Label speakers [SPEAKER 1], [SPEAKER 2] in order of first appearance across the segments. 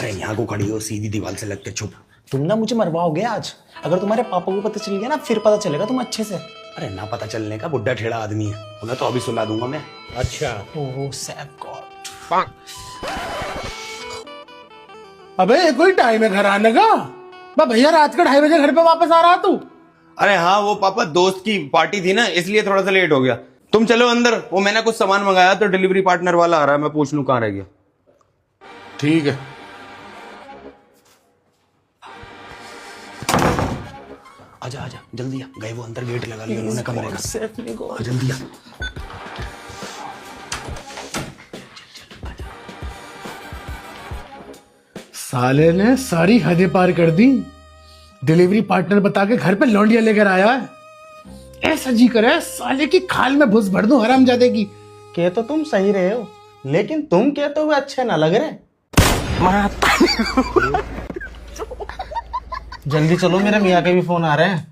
[SPEAKER 1] अरे यहाँ को खड़ी हो, सीधी दीवार से लग के चुप।
[SPEAKER 2] तुम ना मुझे मरवाओगे आज। अगर तुम्हारे पापा को पता चल गया ना, फिर पता चलेगा तुम अच्छे से।
[SPEAKER 1] अरे ना पता चलने का, बुड्ढा ठेड़ा आदमी है, उन्हें तो अभी सुला दूंगा मैं।
[SPEAKER 3] अच्छा।
[SPEAKER 2] ओह सैप गॉड।
[SPEAKER 3] अबे कोई टाइम है घर आने का? बा भैया रात के 2:30 बजे घर पे वापस आ रहा तू?
[SPEAKER 1] अरे हाँ, वो पापा दोस्त की पार्टी थी ना, इसलिए थोड़ा सा लेट हो गया। तुम चलो अंदर, वो मैंने कुछ सामान मंगाया तो डिलीवरी पार्टनर वाला आ रहा है, मैं पूछ लूं कहाँ रह गया।
[SPEAKER 3] ठीक है।
[SPEAKER 1] आजा आजा जल्दी आ, गए वो अंदर, गेट लगा लिया उन्होंने कमरे का।
[SPEAKER 2] सेफ नहीं गो।
[SPEAKER 1] जल्दी आ।
[SPEAKER 3] साले ने सारी हदें पार कर दी। डिलीवरी पार्टनर बता के घर पे लौंडिया लेकर आया है। ऐसा जी करे साले की खाल में भूस भर दूं हरामजादे की।
[SPEAKER 2] कह तो तुम सही रहे हो, लेकिन तुम कहते हुए अच्छे ना लग रहे। जल्दी चलो, मेरे मियाँ के भी फोन आ रहे हैं।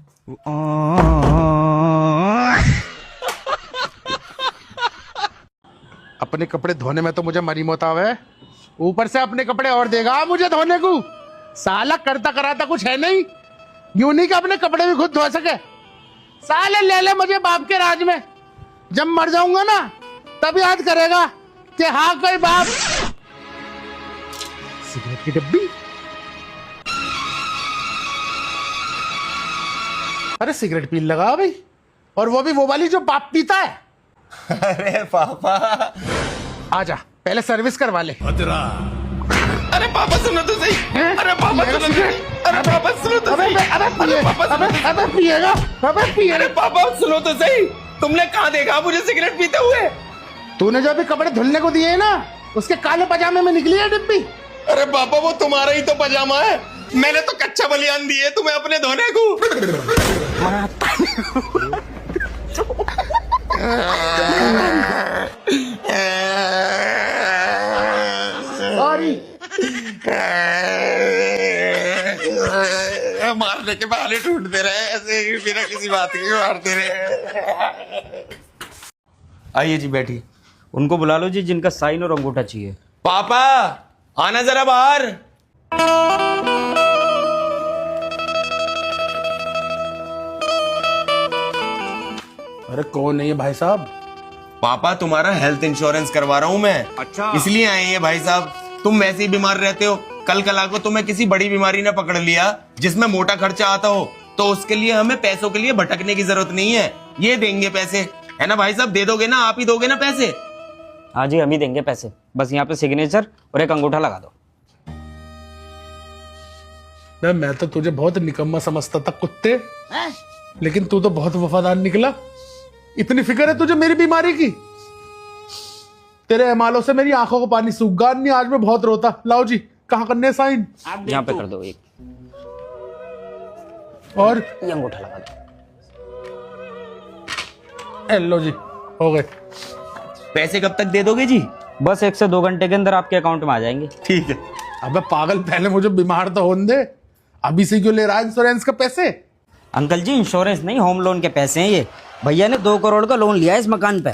[SPEAKER 3] अपने कपड़े धोने में तो मुझे मरी मौत आवे, ऊपर से अपने कपड़े और देगा मुझे धोने को। साला करता कराता कुछ है नहीं, यूं नहीं कि अपने कपड़े भी खुद धो सके। साले ले ले मुझे बाप के राज में, जब मर जाऊंगा ना तब याद करेगा कि हाँ कोई बाप। सिगरेट की डब्बी, अरे सिगरेट पी लगा भाई, और वो भी वो वाली जो बाप पीता है।
[SPEAKER 1] अरे पापा,
[SPEAKER 3] आजा पहले सर्विस करवा ले।
[SPEAKER 1] अरे पापा सुनो तो सही। अरे पापा सुनो तो सही। अरे पापा सुनो तो सही।
[SPEAKER 3] अबे पिएगा, अबे पिएगा।
[SPEAKER 1] अरे पापा सुनो तो सही, तुमने कहाँ देखा मुझे सिगरेट पीते हुए?
[SPEAKER 3] तूने जो अभी कपड़े धुलने को दिए ना, उसके काले पजामे में निकली है डिब्बी।
[SPEAKER 1] अरे पापा वो तुम्हारा ही तो पजामा है, मैंने तो कच्चा बलियान दिए तुम्हें अपने धोने को।
[SPEAKER 3] सॉरी।
[SPEAKER 1] मारने के बहाने ढूंढते रहे, ऐसे ही बिना किसी बात के मारते रहे। आइए जी बैठिए।
[SPEAKER 4] उनको बुला लो जी, जिनका साइन और अंगूठा चाहिए।
[SPEAKER 1] पापा आना जरा बाहर।
[SPEAKER 3] अरे कौन है ये भाई साहब?
[SPEAKER 1] पापा तुम्हारा हेल्थ इंश्योरेंस करवा रहा हूँ मैं।
[SPEAKER 4] अच्छा।
[SPEAKER 1] इसलिए आए हैं भाई साहब, तुम वैसे ही बीमार रहते हो, कल कला को तुम्हें किसी बड़ी बीमारी ने पकड़ लिया जिसमें मोटा खर्चा आता हो, तो उसके लिए हमें पैसों के लिए भटकने की जरूरत नहीं है। ये देंगे पैसे, है ना भाई साहब? दे दोगे ना, आप ही दोगे ना पैसे?
[SPEAKER 4] हाँ जी, हम ही देंगे पैसे, बस यहाँ पे सिग्नेचर और एक अंगूठा लगा दो।
[SPEAKER 3] मैं तो तुझे बहुत निकम्मा समझता था कुत्ते, लेकिन तू तो बहुत वफादार निकला। इतनी फिक्र है तुझे मेरी बीमारी की? तेरे एमालों से मेरी आंखों को पानी सूख गया। नहीं आज मैं बहुत रोता। लाओ जी, कहाँ करने साइन?
[SPEAKER 4] यहाँ पे कर दो एक,
[SPEAKER 3] और
[SPEAKER 4] ये अंगूठा लगा दो।
[SPEAKER 3] लो जी, हो गए।
[SPEAKER 1] पैसे कब तक दे दोगे जी?
[SPEAKER 4] बस 1 से 2 घंटे के अंदर आपके अकाउंट में आ जाएंगे।
[SPEAKER 1] ठीक है।
[SPEAKER 3] अबे पागल, पहले मुझे बीमार तो होने दे। अभी से क्यों ले रहा है इंश्योरेंस का पैसे?
[SPEAKER 4] अंकल जी, इंश्योरेंस नहीं, होम लोन के पैसे हैं ये। भैया ने 2 करोड़ का लोन लिया है इस मकान पे।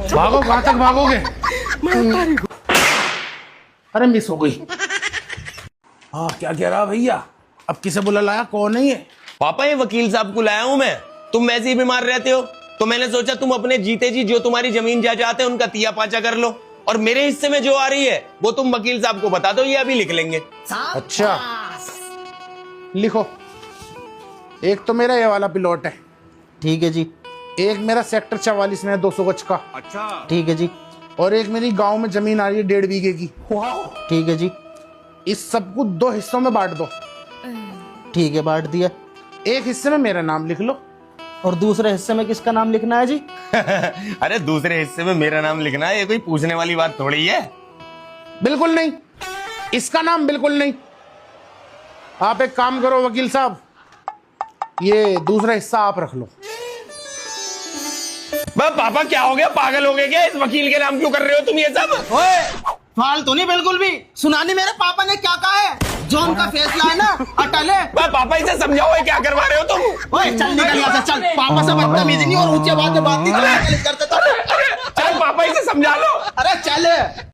[SPEAKER 3] भागो, कहां तक भागोगे? अरे मिस हो गई। हाँ क्या कह रहा भैया? अब किसे बुला लाया? कौन है ये?
[SPEAKER 1] पापा ये वकील साहब को लाया हूं मैं। तुम वैसे ही बीमार रहते हो तो मैंने सोचा तुम अपने जीते जी जो तुम्हारी जमीन जायदाद है उनका तिया पाचा कर लो, और मेरे हिस्से में जो आ रही है वो तुम वकील साहब को बता दो, ये अभी लिख लेंगे।
[SPEAKER 3] अच्छा लिखो। एक तो मेरा ये वाला प्लॉट है,
[SPEAKER 4] ठीक है जी।
[SPEAKER 3] एक मेरा सेक्टर 44 में है 200 गज का,
[SPEAKER 4] ठीक है जी।
[SPEAKER 3] और एक मेरी गांव में जमीन आ रही है 1.5 बीघे की।
[SPEAKER 4] ठीक है जी।
[SPEAKER 3] इस सबको 2 हिस्सों में बांट दो।
[SPEAKER 4] ठीक है, बांट दिया।
[SPEAKER 3] एक हिस्से में मेरा नाम लिख लो।
[SPEAKER 2] और दूसरे हिस्से में किसका नाम लिखना है जी?
[SPEAKER 1] अरे दूसरे हिस्से में मेरा नाम लिखना है, ये कोई पूछने वाली बात थोड़ी है।
[SPEAKER 3] बिल्कुल नहीं, इसका नाम बिल्कुल नहीं। आप एक काम करो वकील साहब, ये दूसरा हिस्सा आप रख लो।
[SPEAKER 1] पापा क्या हो गया, पागल हो गए क्या? इस वकील के नाम क्यों कर रहे हो तुम ये सब?
[SPEAKER 2] फालतू नहीं बिल्कुल भी। सुनानी मेरे पापा ने क्या कहा है? जो उनका फैसला है ना अटल है।
[SPEAKER 1] पापा इसे समझाओ, ये क्या करवा रहे हो तुम?
[SPEAKER 2] ओए चल निकल यहाँ से, चल। पापा से बदतमीजी नहीं और ऊंचे बात में बात नहीं करते।
[SPEAKER 1] चल पापा इसे समझा लो।
[SPEAKER 2] अरे चल।